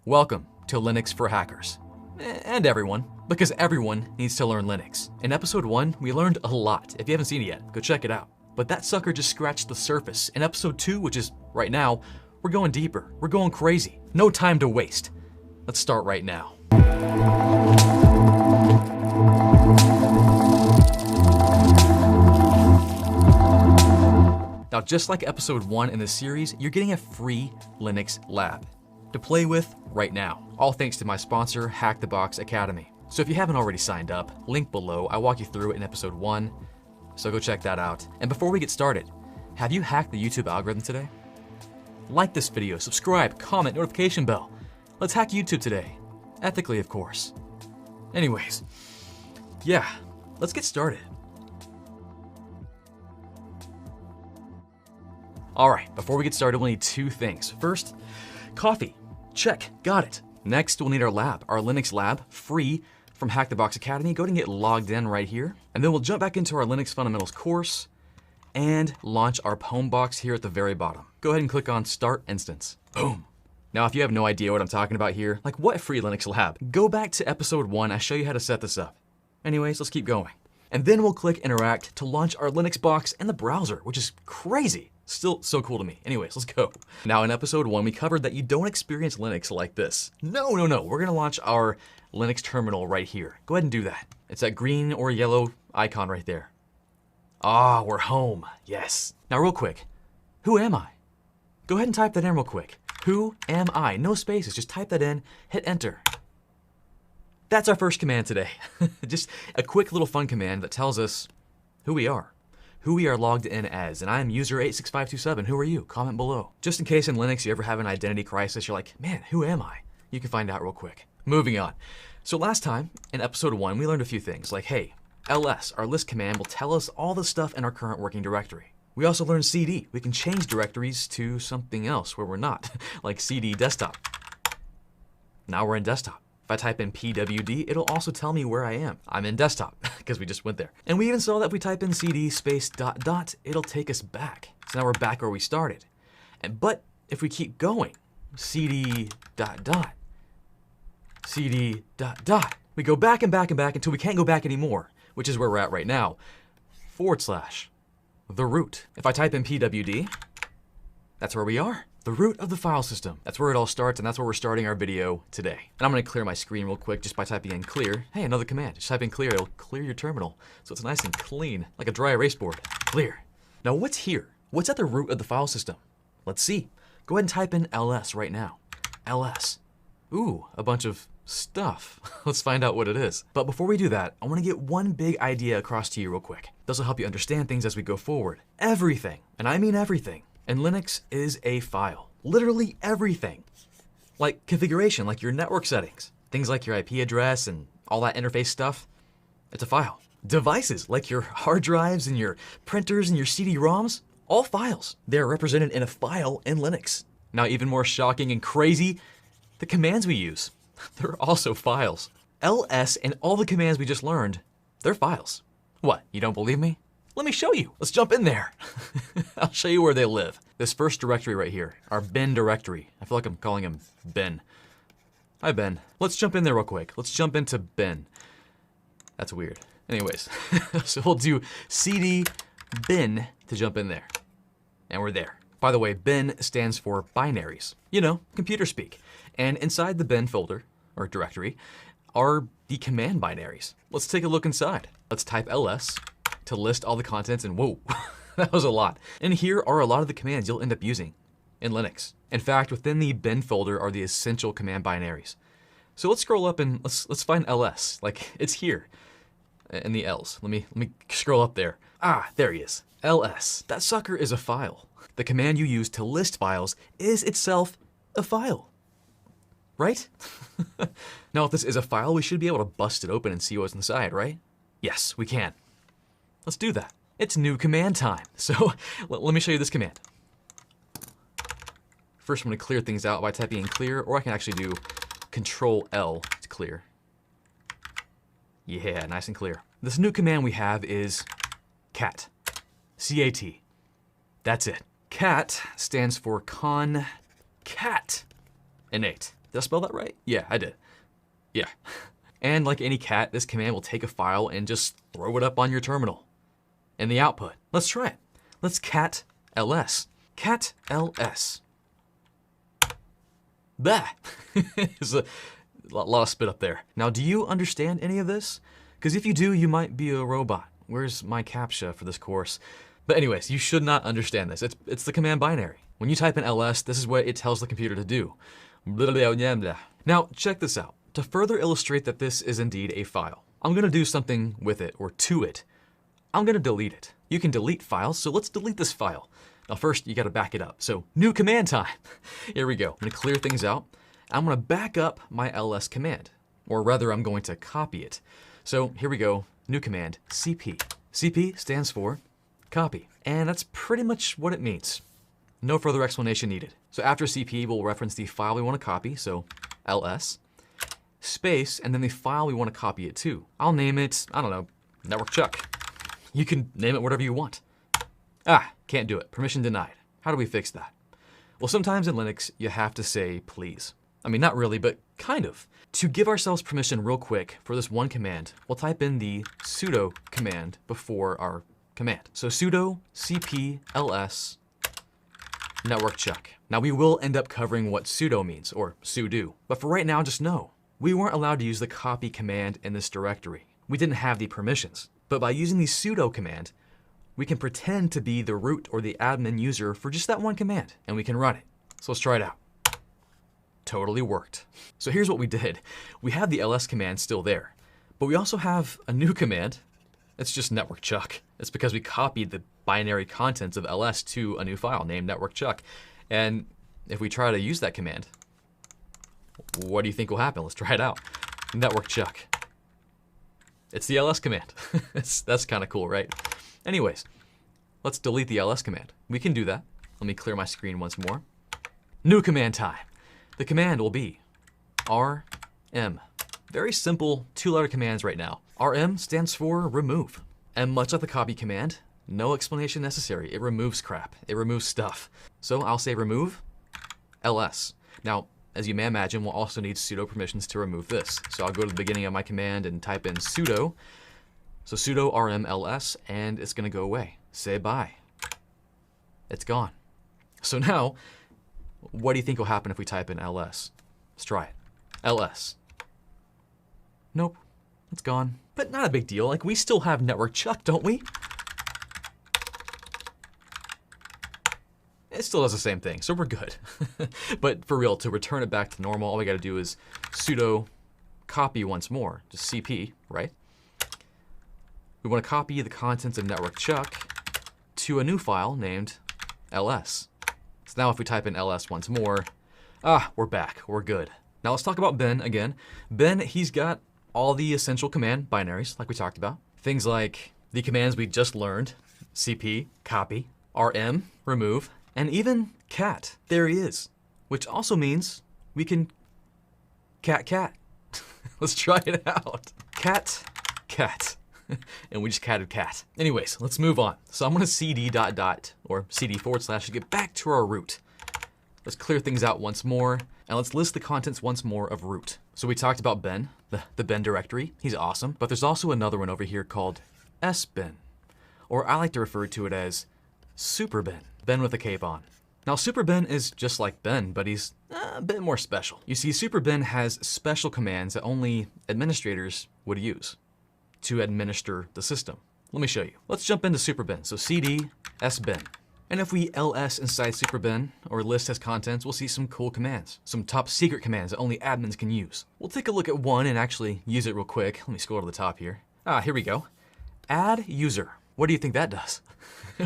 Welcome to Linux for Hackers. And everyone, because everyone needs to learn Linux. In episode 1, we learned a lot. If you haven't seen it yet, go check it out. But that sucker just scratched the surface. In episode 2, which is right now, we're going deeper. We're going crazy. No time to waste. Let's start right now. Now, just like episode 1 in the series, you're getting a free Linux lab to play with right now. All thanks to my sponsor, Hack the Box Academy. So if you haven't already signed up, link below. I walk you through it in episode 1, so go check that out. And before we get started, have you hacked the YouTube algorithm today? Like this video, subscribe, comment, notification bell. Let's hack YouTube today. Ethically, of course. Anyways, yeah, let's get started. All right, before we get started, we'll need two things. First, coffee. Check, got it. Next, we'll need our lab, our Linux lab, free from Hack the Box Academy. Go ahead and get logged in right here. And then we'll jump back into our Linux Fundamentals course and launch our home box here at the very bottom. Go ahead and click on Start Instance. Boom. Now, if you have no idea what I'm talking about here, like what free Linux lab, go back to episode 1. I show you how to set this up. Anyways, let's keep going. And then we'll click Interact to launch our Linux box in the browser, which is crazy. Still so cool to me. Anyways, let's go. Now in episode 1, we covered that you don't experience Linux like this. No. We're gonna launch our Linux terminal right here. Go ahead and do that. It's that green or yellow icon right there. Ah, we're home. Yes. Now real quick, who am I? Go ahead and type that in real quick. Who am I? No spaces, just type that in, hit enter. That's our first command today. Just a quick little fun command that tells us who we are logged in as, and I'm user86527. Who are you? Comment below. Just in case in Linux you ever have an identity crisis, you're like, man, who am I? You can find out real quick. Moving on. So last time, in episode 1, we learned a few things, like, hey, ls, our list command, will tell us all the stuff in our current working directory. We also learned cd. We can change directories to something else where we're not, like cd desktop. Now we're in desktop. If I type in pwd, it'll also tell me where I am. I'm in desktop, because we just went there. And we even saw that if we type in cd space ... it'll take us back. So now we're back where we started. But if we keep going, cd ... cd ... we go back and back and back until we can't go back anymore, which is where we're at right now, / the root. If I type in pwd, that's where we are. The root of the file system. That's where it all starts, and that's where we're starting our video today. And I'm gonna clear my screen real quick just by typing in clear. Hey, another command. Just type in clear, it'll clear your terminal. So it's nice and clean, like a dry erase board. Clear. Now what's here? What's at the root of the file system? Let's see. Go ahead and type in ls right now. ls. Ooh, a bunch of stuff. Let's find out what it is. But before we do that, I wanna get one big idea across to you real quick. This will help you understand things as we go forward. Everything, and I mean everything, and Linux is a file. Literally everything. Like configuration, like your network settings. Things like your IP address and all that interface stuff. It's a file. Devices, like your hard drives and your printers and your CD-ROMs. All files. They're represented in a file in Linux. Now even more shocking and crazy, the commands we use. They're also files. ls and all the commands we just learned, they're files. What, you don't believe me? Let me show you. Let's jump in there. I'll show you where they live. This first directory right here, our bin directory. I feel like I'm calling him Ben. Hi, Ben. Let's jump in there real quick. Let's jump into bin. That's weird. Anyways, so we'll do cd bin to jump in there. And we're there. By the way, bin stands for binaries. You know, computer speak. And inside the bin folder, or directory, are the command binaries. Let's take a look inside. Let's type ls to list all the contents, and whoa, that was a lot. And here are a lot of the commands you'll end up using in Linux. In fact, within the bin folder are the essential command binaries. So let's scroll up and let's find ls. Like, it's here in the L's. Let me scroll up there. Ah, there he is. ls. That sucker is a file. The command you use to list files is itself a file. Right? Now, if this is a file, we should be able to bust it open and see what's inside, right? Yes, we can. Let's do that. It's new command time. So let me show you this command. First, I'm gonna clear things out by typing in clear, or I can actually do Control L to clear. Yeah, nice and clear. This new command we have is cat. C-A-T. That's it. Cat stands for concat. Innate. Did I spell that right? Yeah, I did. Yeah. And like any cat, this command will take a file and just throw it up on your terminal. In the output. Let's try it. Let's cat ls. Cat ls. Bah! There's a lot of spit up there. Now, do you understand any of this? Because if you do, you might be a robot. Where's my CAPTCHA for this course? But anyways, you should not understand this. It's the command binary. When you type in ls, this is what it tells the computer to do. Now, check this out. To further illustrate that this is indeed a file, I'm going to do something with it or to it. I'm going to delete it. You can delete files, so let's delete this file. Now first, you got to back it up. So new command time. Here we go. I'm going to clear things out. I'm going to back up my ls command, or rather I'm going to copy it. So here we go, new command, cp. cp stands for copy, and that's pretty much what it means. No further explanation needed. So after cp, we'll reference the file we want to copy, so ls, space, and then the file we want to copy it to. I'll name it, I don't know, network chuck. You can name it whatever you want. Ah, can't do it, permission denied. How do we fix that? Well, sometimes in Linux, you have to say please. I mean, not really, but kind of. To give ourselves permission real quick for this one command, we'll type in the sudo command before our command. So sudo cp ls network chuck. Now we will end up covering what sudo means, or sudo. But for right now, just know, we weren't allowed to use the copy command in this directory. We didn't have the permissions. But by using the sudo command, we can pretend to be the root or the admin user for just that one command, and we can run it. So let's try it out. Totally worked. So here's what we did. We have the ls command still there, but we also have a new command. It's just network chuck. It's because we copied the binary contents of ls to a new file named network chuck. And if we try to use that command, what do you think will happen? Let's try it out. Network chuck. It's the ls command. That's kind of cool, right? Anyways, let's delete the ls command. We can do that. Let me clear my screen once more. New command time. The command will be rm. Very simple two-letter commands right now. Rm stands for remove. And much like the copy command, no explanation necessary. It removes crap. It removes stuff. So I'll say remove ls. Now, as you may imagine, we'll also need sudo permissions to remove this. So I'll go to the beginning of my command and type in sudo. So sudo rm ls, and it's going to go away. Say bye. It's gone. So now, what do you think will happen if we type in ls? Let's try it. ls. Nope, it's gone. But not a big deal. Like, we still have network chuck, don't we? It still does the same thing, so we're good. But for real, to return it back to normal, all we gotta do is sudo copy once more, just cp, right? We want to copy the contents of network chuck to a new file named ls. So now if we type in ls once more, we're back, we're good. Now let's talk about Ben again. Ben, he's got all the essential command binaries, like we talked about. Things like the commands we just learned, cp, copy, rm, remove, and even cat, there he is. Which also means we can cat. Let's try it out. Cat. And we just catted cat. Anyways, let's move on. So I'm gonna cd ... or cd / to get back to our root. Let's clear things out once more, and let's list the contents once more of root. So we talked about Ben, the Ben directory. He's awesome, but there's also another one over here called sben, or I like to refer to it as Super Ben, Ben with a cape on. Now Super Ben is just like Ben, but he's a bit more special. You see, Super Ben has special commands that only administrators would use to administer the system. Let me show you. Let's jump into Super Ben. So cd sben. And if we ls inside Super Ben, or list as contents, we'll see some cool commands. Some top secret commands that only admins can use. We'll take a look at one and actually use it real quick. Let me scroll to the top here. Here we go. Add user. What do you think that does?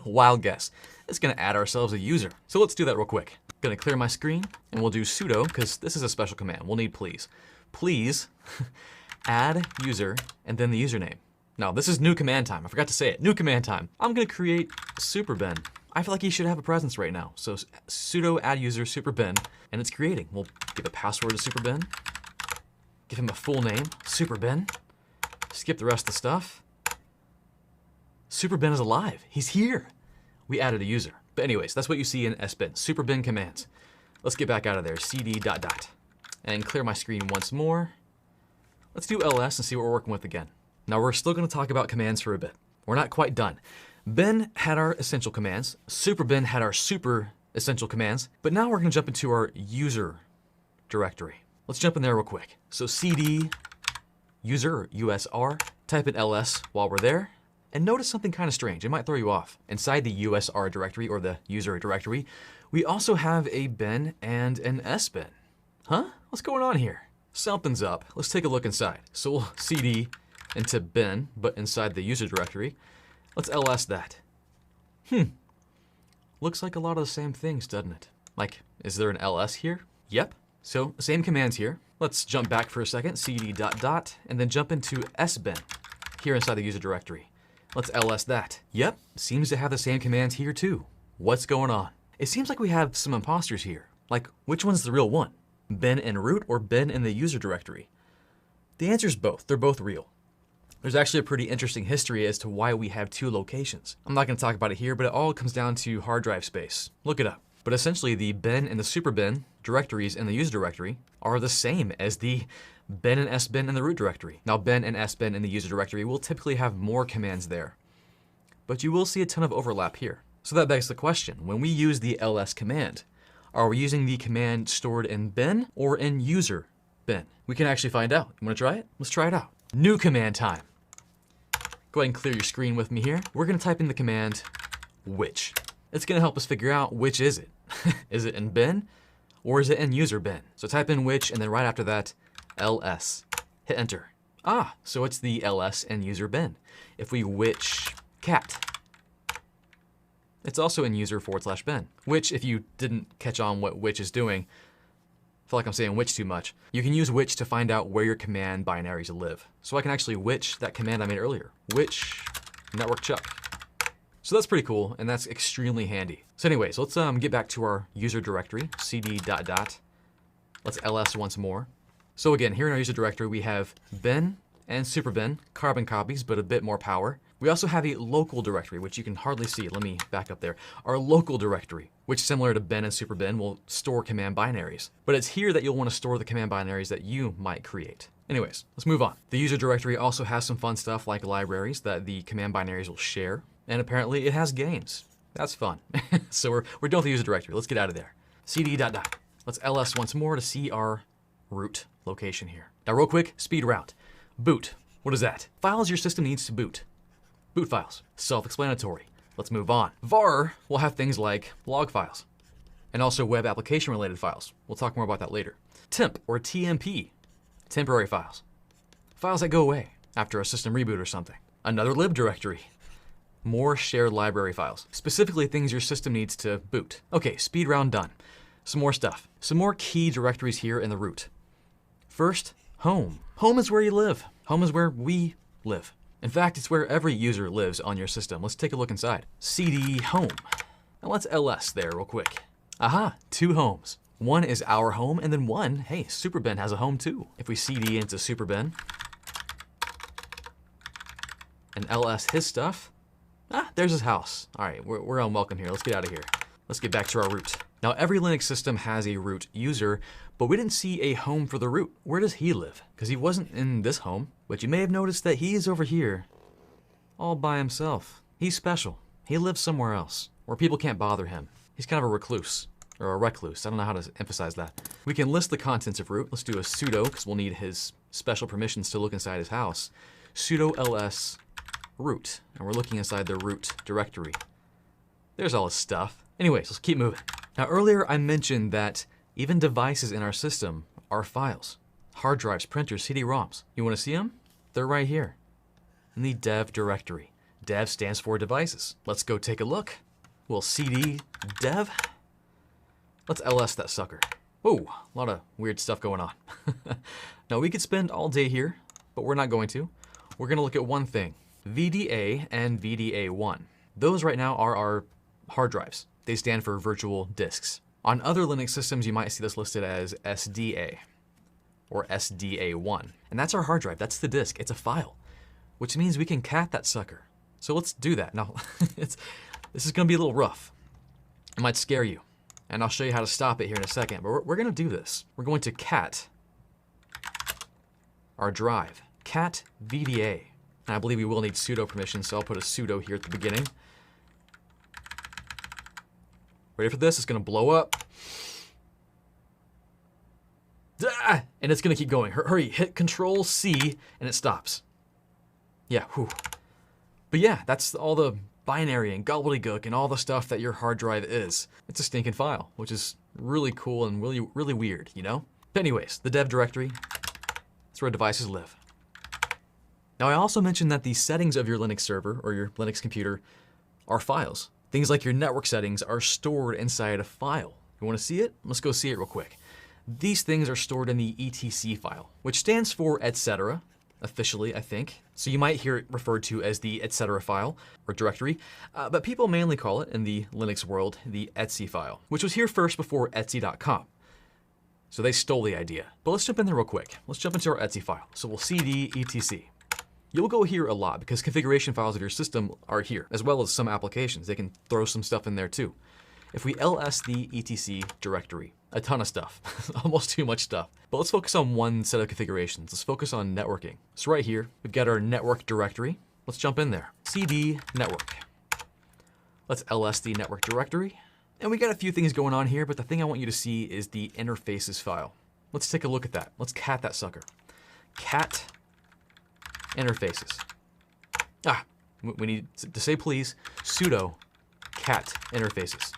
Wild guess. It's gonna add ourselves a user. So let's do that real quick. Gonna clear my screen, and we'll do sudo, because this is a special command. We'll need please. Please add user, and then the username. Now, this is new command time. I forgot to say it. New command time. I'm gonna create Super Ben. I feel like he should have a presence right now. So sudo add user Super Ben, and it's creating. We'll give a password to Super Ben. Give him a full name, Super Ben. Skip the rest of the stuff. Super Ben is alive. He's here. We added a user. But anyways, that's what you see in sben, Super Ben commands. Let's get back out of there. cd ... and clear my screen once more. Let's do ls and see what we're working with again. Now we're still going to talk about commands for a bit. We're not quite done. bin had our essential commands, superbin had our super essential commands, but now we're going to jump into our user directory. Let's jump in there real quick. So cd user, USR, type in ls while we're there, and notice something kind of strange. It might throw you off. Inside the USR directory, or the user directory, we also have a bin and an sbin. Huh? What's going on here? Something's up. Let's take a look inside. So we'll cd into bin, but inside the user directory. Let's ls that. Looks like a lot of the same things, doesn't it? Like, is there an ls here? Yep. So, same commands here. Let's jump back for a second, cd ... and then jump into sbin here inside the user directory. Let's ls that. Yep, seems to have the same commands here too. What's going on? It seems like we have some imposters here. Like, which one's the real one? Bin in root or bin in the user directory? The answer is both. They're both real. There's actually a pretty interesting history as to why we have two locations. I'm not going to talk about it here, but it all comes down to hard drive space. Look it up. But essentially, the bin and the superbin directories in the user directory are the same as the bin and sbin in the root directory. Now, bin and sbin in the user directory will typically have more commands there, but you will see a ton of overlap here. So that begs the question, when we use the ls command, are we using the command stored in bin or in user bin? We can actually find out. You want to try it? Let's try it out. New command time. Go ahead and clear your screen with me here. We're going to type in the command which. It's going to help us figure out which is it. Is it in bin or is it in user bin? So type in which and then right after that, ls. Hit enter. Ah, so it's the ls in user bin. If we which cat, it's also in user / bin. Which, if you didn't catch on what which is doing, I feel like I'm saying which too much. You can use which to find out where your command binaries live. So I can actually which that command I made earlier. Which network chuck. So that's pretty cool, and that's extremely handy. So anyways, let's get back to our user directory, cd ... Let's ls once more. So again, here in our user directory, we have bin and superbin, carbon copies, but a bit more power. We also have a local directory, which you can hardly see. Let me back up there. Our local directory, which similar to bin and superbin, will store command binaries. But it's here that you'll want to store the command binaries that you might create. Anyways, let's move on. The user directory also has some fun stuff like libraries that the command binaries will share. And apparently it has games. That's fun. So we're done with the user directory. Let's get out of there. cd ... Let's ls once more to see our root location here. Now real quick, speed route. Boot. What is that? Files your system needs to boot. Boot files. Self-explanatory. Let's move on. var will have things like log files and also web application related files. We'll talk more about that later. Temp or TMP. Temporary files. Files that go away after a system reboot or something. Another lib directory. More shared library files, specifically things your system needs to boot. Okay, speed round done. Some more stuff. Some more key directories here in the root. First, home. Home is where you live. Home is where we live. In fact, it's where every user lives on your system. Let's take a look inside. cd home. Now let's ls there real quick. Aha, two homes. One is our home, and then one, hey, superbin has a home too. If we cd into superbin and ls his stuff, ah, there's his house. All right, we're unwelcome here. Let's get out of here. Let's get back to our root. Now, every Linux system has a root user, but we didn't see a home for the root. Where does he live? Because he wasn't in this home, but you may have noticed that he's over here all by himself. He's special. He lives somewhere else where people can't bother him. He's kind of a recluse or a recluse. I don't know how to emphasize that. We can list the contents of root. Let's do a sudo because we'll need his special permissions to look inside his house. Sudo ls root, and we're looking inside the root directory. There's all his stuff. Anyways, let's keep moving. Now earlier I mentioned that even devices in our system are files. Hard drives, printers, CD-ROMs. You want to see them? They're right here in the dev directory. Dev stands for devices. Let's go take a look. We'll cd dev. Let's ls that sucker. Whoa, a lot of weird stuff going on. Now we could spend all day here, but we're not going to. We're going to look at one thing. VDA and VDA1. Those right now are our hard drives. They stand for virtual disks. On other Linux systems, you might see this listed as SDA or SDA1. And that's our hard drive. That's the disk. It's a file, which means we can cat that sucker. So let's do that. Now, this is going to be a little rough. It might scare you. And I'll show you how to stop it here in a second. But we're going to do this. We're going to cat our drive, cat VDA. And I believe we will need sudo permission, so I'll put a sudo here at the beginning. Ready for this? It's gonna blow up. Ah! And it's gonna keep going. Hurry, hit Control C and it stops. Yeah, whew. But yeah, that's all the binary and gobbledygook and all the stuff that your hard drive is. It's a stinking file, which is really cool and really weird, you know? But anyways, the dev directory, that's where devices live. Now I also mentioned that the settings of your Linux server or your Linux computer are files. Things like your network settings are stored inside a file. You wanna see it? Let's go see it real quick. These things are stored in the etc file, which stands for etc. Officially, I think. So you might hear it referred to as the etc file or directory, but people mainly call it in the Linux world the etc file, which was here first before etc.com. So they stole the idea. But let's jump in there real quick. Let's jump into our etc file. So we'll cd etc. You'll go here a lot because configuration files of your system are here, as well as some applications. They can throw some stuff in there too. If we ls the etc directory, a ton of stuff, almost too much stuff. But let's focus on one set of configurations. Let's focus on networking. So right here, we've got our network directory. Let's jump in there. cd network. Let's ls the network directory. And we got a few things going on here, but the thing I want you to see is the interfaces file. Let's take a look at that. Let's cat that sucker. Cat interfaces. We need to say please, sudo cat interfaces.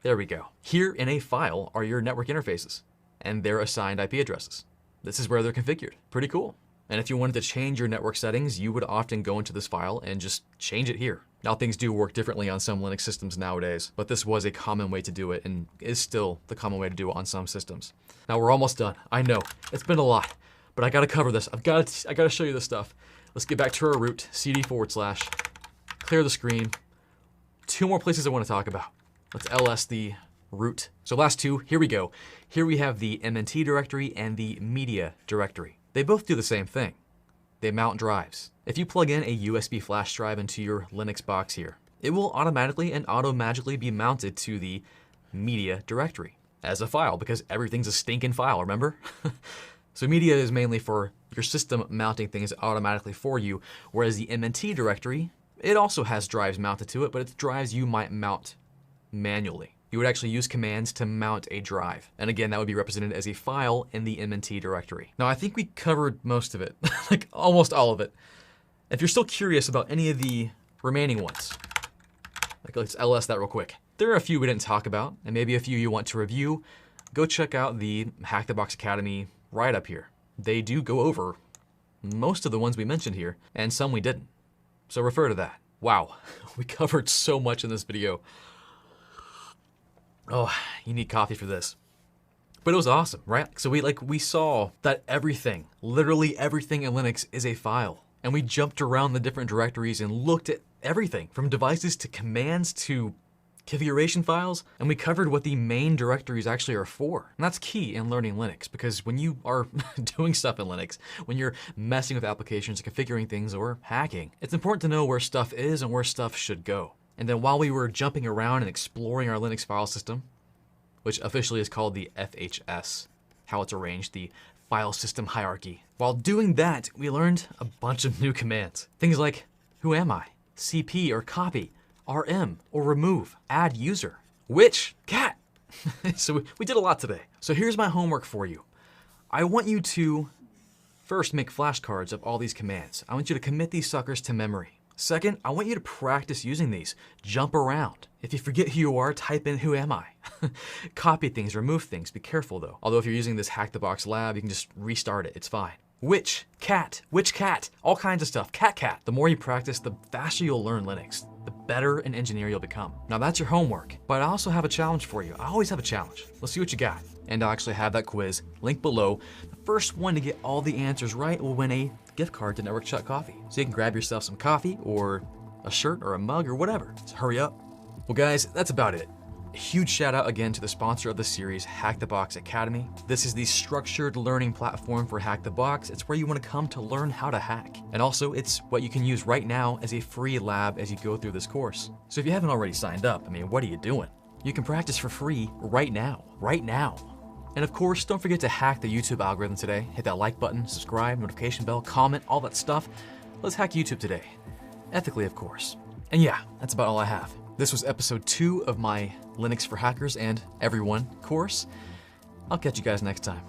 There we go. Here in a file are your network interfaces and their assigned IP addresses. This is where they're configured. Pretty cool. And if you wanted to change your network settings, you would often go into this file and just change it here. Now things do work differently on some Linux systems nowadays, but this was a common way to do it and is still the common way to do it on some systems. Now we're almost done. I know, it's been a lot, but I gotta cover this. I gotta show you this stuff. Let's get back to our root, cd /, clear the screen. Two more places I wanna talk about. Let's ls the root. So last two, here we go. Here we have the MNT directory and the media directory. They both do the same thing. They mount drives. If you plug in a USB flash drive into your Linux box here, it will automatically and auto-magically be mounted to the media directory as a file because everything's a stinking file, remember? So media is mainly for your system mounting things automatically for you, whereas the MNT directory, it also has drives mounted to it, but it's drives you might mount manually. You would actually use commands to mount a drive. And again, that would be represented as a file in the MNT directory. Now, I think we covered most of it, like almost all of it. If you're still curious about any of the remaining ones, like let's ls that real quick. There are a few we didn't talk about, and maybe a few you want to review. Go check out the Hack the Box Academy right up here. They do go over most of the ones we mentioned here, and some we didn't. So refer to that. Wow, we covered so much in this video. Oh, you need coffee for this. But it was awesome, right? So we saw that everything, literally everything in Linux is a file. And we jumped around the different directories and looked at everything from devices to commands to configuration files. And we covered what the main directories actually are for. And that's key in learning Linux because when you are doing stuff in Linux, when you're messing with applications, configuring things, or hacking, it's important to know where stuff is and where stuff should go. And then while we were jumping around and exploring our Linux file system, which officially is called the FHS, how it's arranged, the file system hierarchy. While doing that, we learned a bunch of new commands. Things like, who am I? CP or copy, RM or remove, add user, which, cat. So we did a lot today. So here's my homework for you. I want you to first make flashcards of all these commands. I want you to commit these suckers to memory. Second, I want you to practice using these. Jump around. If you forget who you are, type in who am I. Copy things, remove things. Be careful though. Although if you're using this Hack the Box lab, you can just restart it. It's fine. Which cat, all kinds of stuff. Cat. The more you practice, the faster you'll learn Linux. The better an engineer you'll become. Now that's your homework, but I also have a challenge for you. I always have a challenge. Let's see what you got. And I'll actually have that quiz linked below. The first one to get all the answers right will win a gift card to Network Chuck Coffee. So you can grab yourself some coffee or a shirt or a mug or whatever. So hurry up. Well guys, that's about it. A huge shout out again to the sponsor of the series, Hack the Box Academy. This is the structured learning platform for Hack the Box. It's where you want to come to learn how to hack. And also it's what you can use right now as a free lab as you go through this course. So if you haven't already signed up, what are you doing? You can practice for free right now. And of course, don't forget to hack the YouTube algorithm today. Hit that like button, subscribe, notification bell, comment, all that stuff. Let's hack YouTube today. Ethically, of course. And yeah, that's about all I have. This was episode 2 of my Linux for Hackers and Everyone course. I'll catch you guys next time.